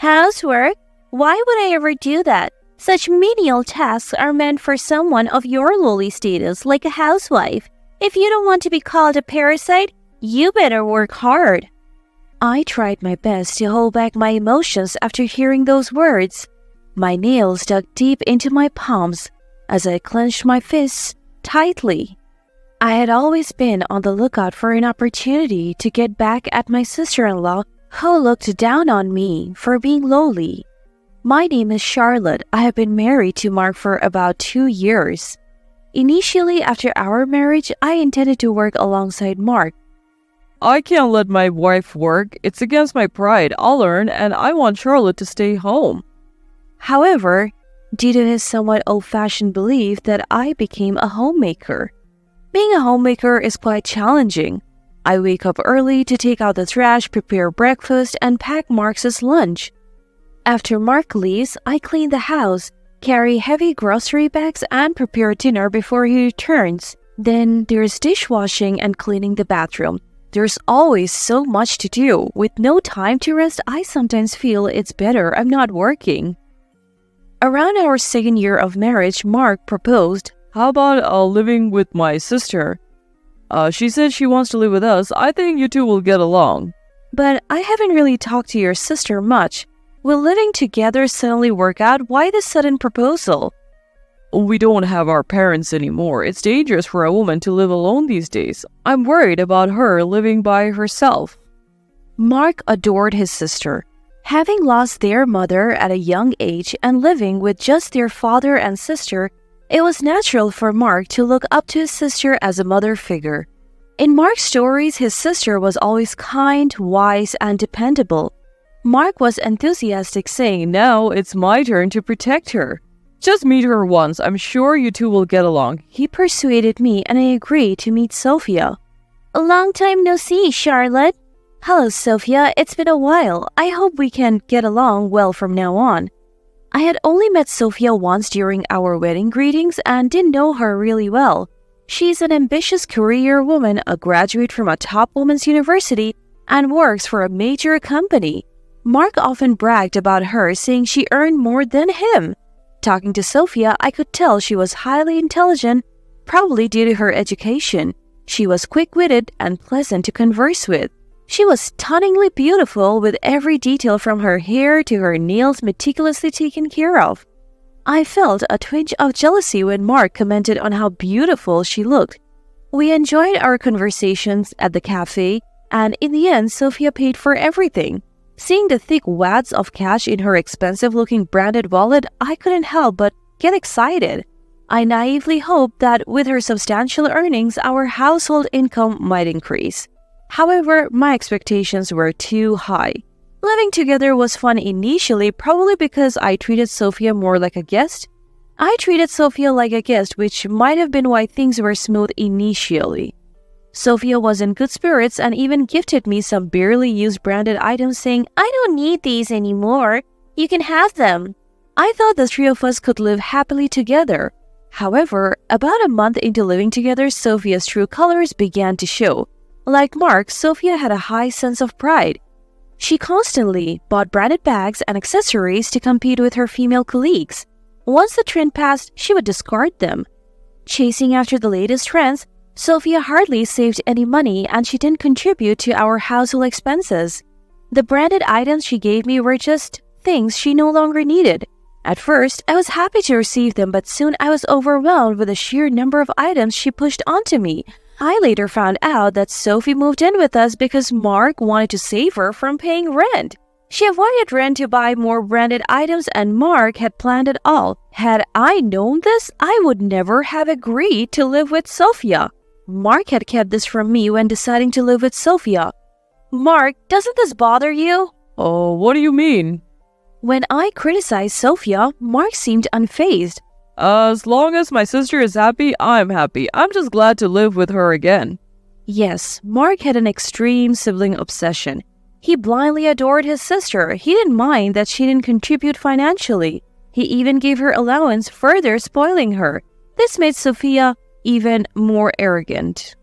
Housework? Why would I ever do that? Such menial tasks are meant for someone of your lowly status, like a housewife. If you don't want to be called a parasite, you better work hard. I tried my best to hold back my emotions after hearing those words. My nails dug deep into my palms as I clenched my fists tightly. I had always been on the lookout for an opportunity to get back at my sister-in-law who looked down on me for being lowly. My name is Charlotte. I have been married to Mark for about 2 years. Initially, after our marriage, I intended to work alongside Mark. I can't let my wife work. It's against my pride. I'll earn, and I want Charlotte to stay home. However, due to his somewhat old-fashioned belief that I became a homemaker. Being a homemaker is quite challenging. I wake up early to take out the trash, prepare breakfast, and pack Mark's lunch. After Mark leaves, I clean the house, carry heavy grocery bags, and prepare dinner before he returns. Then there's dishwashing and cleaning the bathroom. There's always so much to do. With no time to rest, I sometimes feel it's better I'm not working. Around our 2nd year of marriage, Mark proposed, How about living with my sister? She said she wants to live with us. I think you two will get along. But I haven't really talked to your sister much. Will living together suddenly work out? Why this sudden proposal? We don't have our parents anymore. It's dangerous for a woman to live alone these days. I'm worried about her living by herself. Mark adored his sister. Having lost their mother at a young age and living with just their father and sister, it was natural for Mark to look up to his sister as a mother figure. In Mark's stories, his sister was always kind, wise, and dependable. Mark was enthusiastic, saying, Now it's my turn to protect her. Just meet her once. I'm sure you two will get along. He persuaded me and I agreed to meet Sophia. A long time no see, Charlotte. Hello, Sophia. It's been a while. I hope we can get along well from now on. I had only met Sophia once during our wedding greetings and didn't know her really well. She's an ambitious career woman, a graduate from a top women's university, and works for a major company. Mark often bragged about her, saying she earned more than him. Talking to Sophia, I could tell she was highly intelligent, probably due to her education. She was quick-witted and pleasant to converse with. She was stunningly beautiful, with every detail from her hair to her nails meticulously taken care of. I felt a twinge of jealousy when Mark commented on how beautiful she looked. We enjoyed our conversations at the cafe, and in the end, Sophia paid for everything. Seeing the thick wads of cash in her expensive-looking branded wallet, I couldn't help but get excited. I naively hoped that with her substantial earnings, our household income might increase. However, my expectations were too high. Living together was fun initially, probably because I treated Sophia more like a guest. I treated Sophia like a guest, which might have been why things were smooth initially. Sophia was in good spirits and even gifted me some barely used branded items, saying, I don't need these anymore. You can have them. I thought the three of us could live happily together. However, about a month into living together, Sophia's true colors began to show. Like Mark, Sophia had a high sense of pride. She constantly bought branded bags and accessories to compete with her female colleagues. Once the trend passed, she would discard them. Chasing after the latest trends, Sophia hardly saved any money and she didn't contribute to our household expenses. The branded items she gave me were just things she no longer needed. At first, I was happy to receive them, but soon I was overwhelmed with the sheer number of items she pushed onto me. I later found out that Sophie moved in with us because Mark wanted to save her from paying rent. She avoided rent to buy more branded items and Mark had planned it all. Had I known this, I would never have agreed to live with Sophia. Mark had kept this from me when deciding to live with Sophia. Mark, doesn't this bother you? Oh, what do you mean? When I criticized Sophia, Mark seemed unfazed. As long as my sister is happy, I'm happy. I'm just glad to live with her again. Yes, Mark had an extreme sibling obsession. He blindly adored his sister. He didn't mind that she didn't contribute financially. He even gave her allowance, further spoiling her. This made Sophia even more arrogant.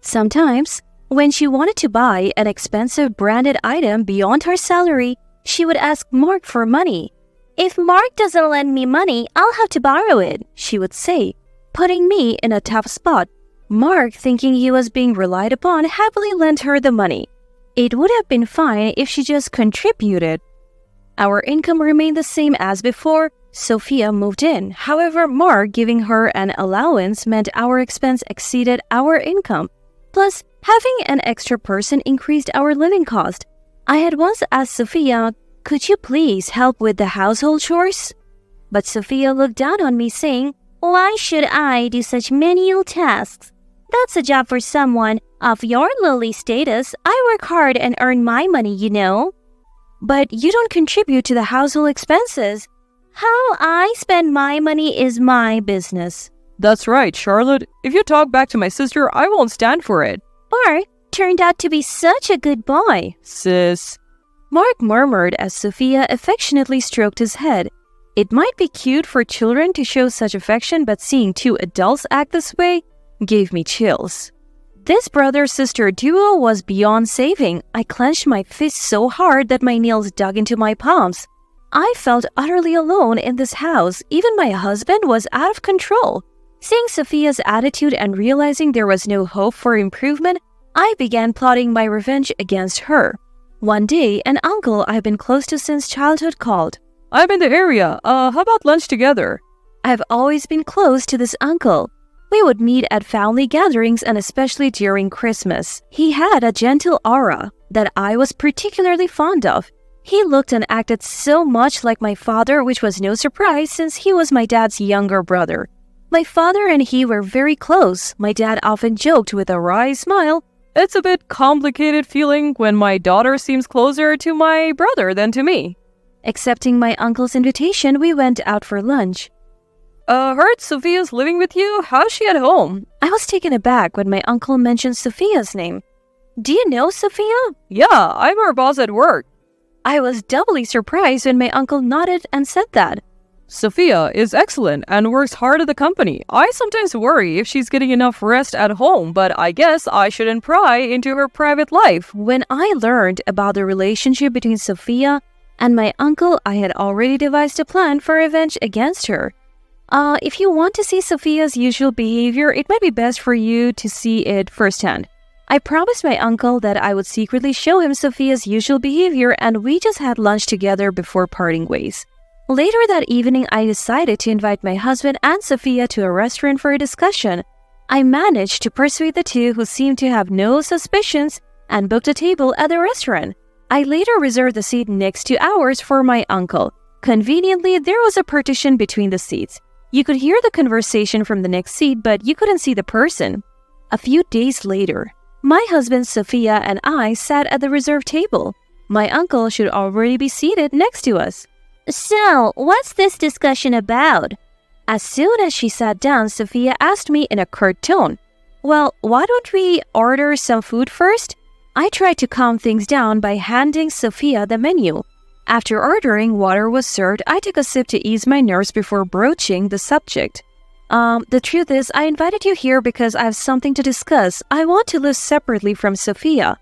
Sometimes, when she wanted to buy an expensive branded item beyond her salary, she would ask Mark for money. "If Mark doesn't lend me money, I'll have to borrow it," she would say, putting me in a tough spot. Mark, thinking he was being relied upon, happily lent her the money. It would have been fine if she just contributed. Our income remained the same as before. Sophia moved in. However, Mark giving her an allowance meant our expense exceeded our income. Plus, having an extra person increased our living cost. I had once asked Sophia, "Could you please help with the household chores?" But Sophia looked down on me saying, "Why should I do such menial tasks? That's a job for someone of your lowly status. I work hard and earn my money, you know." "But you don't contribute to the household expenses." "How I spend my money is my business." That's right, Charlotte. If you talk back to my sister, I won't stand for it. Mark turned out to be such a good boy. Sis. Mark murmured as Sophia affectionately stroked his head. It might be cute for children to show such affection, but seeing two adults act this way gave me chills. This brother-sister duo was beyond saving. I clenched my fists so hard that my nails dug into my palms. I felt utterly alone in this house. Even my husband was out of control. Seeing Sophia's attitude and realizing there was no hope for improvement, I began plotting my revenge against her. One day, an uncle I've been close to since childhood called. "I'm in the area. How about lunch together?" I've always been close to this uncle. We would meet at family gatherings and especially during Christmas. He had a gentle aura that I was particularly fond of. He looked and acted so much like my father, which was no surprise since he was my dad's younger brother. My father and he were very close. My dad often joked with a wry smile, "It's a bit complicated feeling when my daughter seems closer to my brother than to me." Accepting my uncle's invitation, we went out for lunch. Heard Sophia's living with you? How's she at home?" I was taken aback when my uncle mentioned Sophia's name. "Do you know Sophia?" "Yeah, I'm her boss at work." I was doubly surprised when my uncle nodded and said that. "Sophia is excellent and works hard at the company. I sometimes worry if she's getting enough rest at home, but I guess I shouldn't pry into her private life." When I learned about the relationship between Sophia and my uncle, I had already devised a plan for revenge against her. If you want to see Sophia's usual behavior, it might be best for you to see it firsthand. I promised my uncle that I would secretly show him Sophia's usual behavior, and we just had lunch together before parting ways. Later that evening, I decided to invite my husband and Sophia to a restaurant for a discussion. I managed to persuade the two, who seemed to have no suspicions, and booked a table at the restaurant. I later reserved the seat next to ours for my uncle. Conveniently, there was a partition between the seats. You could hear the conversation from the next seat, but you couldn't see the person. A few days later, my husband Sophia and I sat at the reserved table. My uncle should already be seated next to us. "So, what's this discussion about?" As soon as she sat down, Sophia asked me in a curt tone, "Well, why don't we order some food first?" I tried to calm things down by handing Sophia the menu. After ordering, water was served. I took a sip to ease my nerves before broaching the subject. The truth is, I invited you here because I have something to discuss. I want to live separately from Sophia."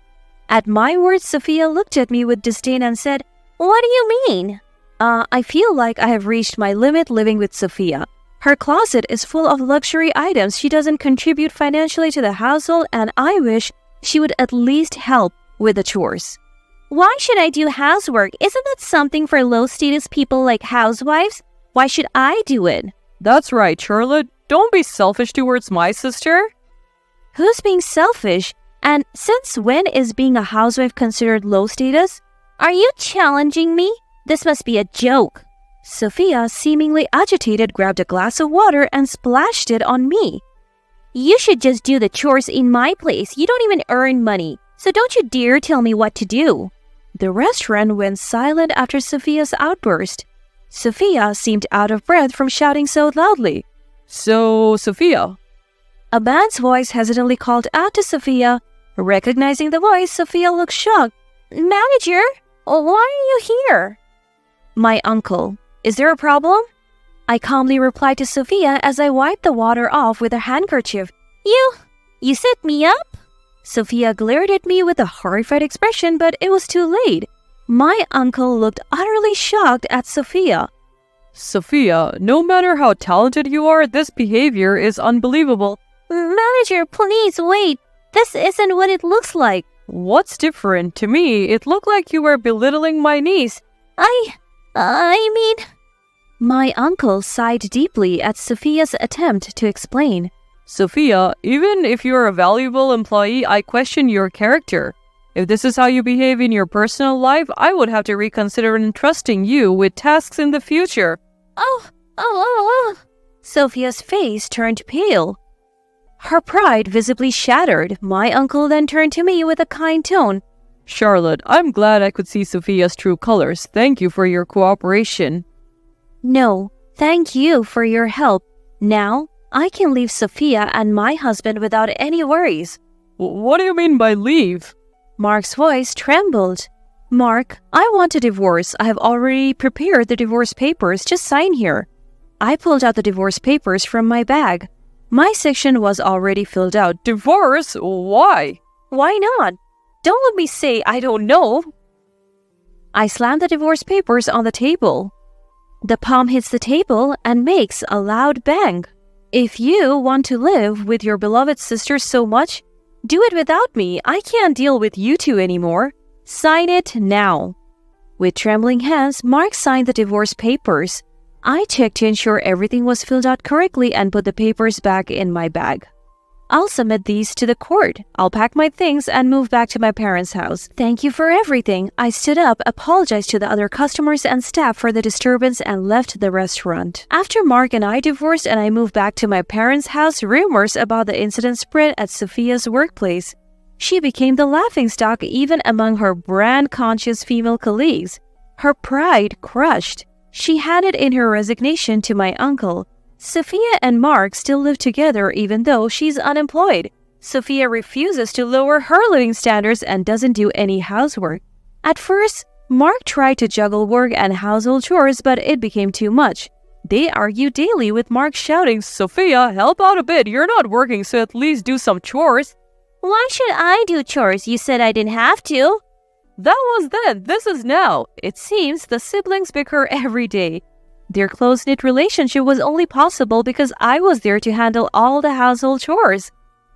At my words, Sophia looked at me with disdain and said, "What do you mean?" I feel like I have reached my limit living with Sophia. Her closet is full of luxury items. She doesn't contribute financially to the household, and I wish she would at least help with the chores. "Why should I do housework? Isn't that something for low-status people like housewives? Why should I do it?" "That's right, Charlotte. Don't be selfish towards my sister." Who's being selfish? And since when is being a housewife considered low status? Are you challenging me? This must be a joke. Sophia, seemingly agitated, grabbed a glass of water and splashed it on me. "You should just do the chores in my place. You don't even earn money. So don't you dare tell me what to do." The restaurant went silent after Sophia's outburst. Sophia seemed out of breath from shouting so loudly. "So, Sophia." A man's voice hesitantly called out to Sophia. Recognizing the voice, Sophia looked shocked. "Manager, why are you here?" "My uncle. Is there a problem?" I calmly replied to Sophia as I wiped the water off with a handkerchief. You set me up?" Sophia glared at me with a horrified expression, but it was too late. My uncle looked utterly shocked at Sophia. Sophia, no matter how talented you are, this behavior is unbelievable. Manager, please wait. This isn't what it looks like. What's different? To me, it looked like you were belittling my niece. I mean... My uncle sighed deeply at Sophia's attempt to explain. Sophia, even if you're a valuable employee, I question your character. If this is how you behave in your personal life, I would have to reconsider entrusting you with tasks in the future. Oh. Sophia's face turned pale. Her pride visibly shattered. My uncle then turned to me with a kind tone. Charlotte, I'm glad I could see Sophia's true colors. Thank you for your cooperation. No, thank you for your help. Now, I can leave Sophia and my husband without any worries. What do you mean by leave? Mark's voice trembled. Mark, I want a divorce. I have already prepared the divorce papers. Just sign here. I pulled out the divorce papers from my bag. My section was already filled out. Divorce? Why? Why not? Don't let me say I don't know. I slammed the divorce papers on the table. The palm hits the table and makes a loud bang. If you want to live with your beloved sister so much, do it without me. I can't deal with you two anymore. Sign it now. With trembling hands, Mark signed the divorce papers. I checked to ensure everything was filled out correctly and put the papers back in my bag. I'll submit these to the court. I'll pack my things and move back to my parents' house. Thank you for everything. I stood up, apologized to the other customers and staff for the disturbance, and left the restaurant. After Mark and I divorced and I moved back to my parents' house, rumors about the incident spread at Sophia's workplace. She became the laughingstock even among her brand-conscious female colleagues. Her pride crushed. She handed in her resignation to my uncle. Sophia and Mark still live together even though she's unemployed. Sophia refuses to lower her living standards and doesn't do any housework. At first, Mark tried to juggle work and household chores, but it became too much. They argue daily, with Mark shouting, "Sophia, help out a bit. You're not working, so at least do some chores." Why should I do chores? You said I didn't have to. That was then. This is now. It seems the siblings bicker every day. Their close-knit relationship was only possible because I was there to handle all the household chores.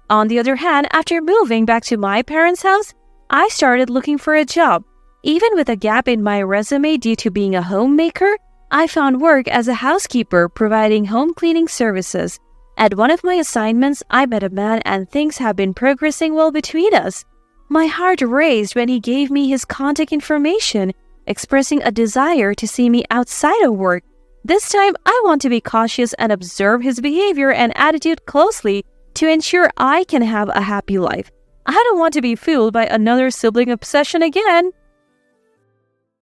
On the other hand, after moving back to my parents' house, I started looking for a job. Even with a gap in my resume due to being a homemaker, I found work as a housekeeper providing home cleaning services. At one of my assignments, I met a man and things have been progressing well between us. My heart raced when he gave me his contact information, expressing a desire to see me outside of work. This time, I want to be cautious and observe his behavior and attitude closely to ensure I can have a happy life. I don't want to be fooled by another sibling obsession again.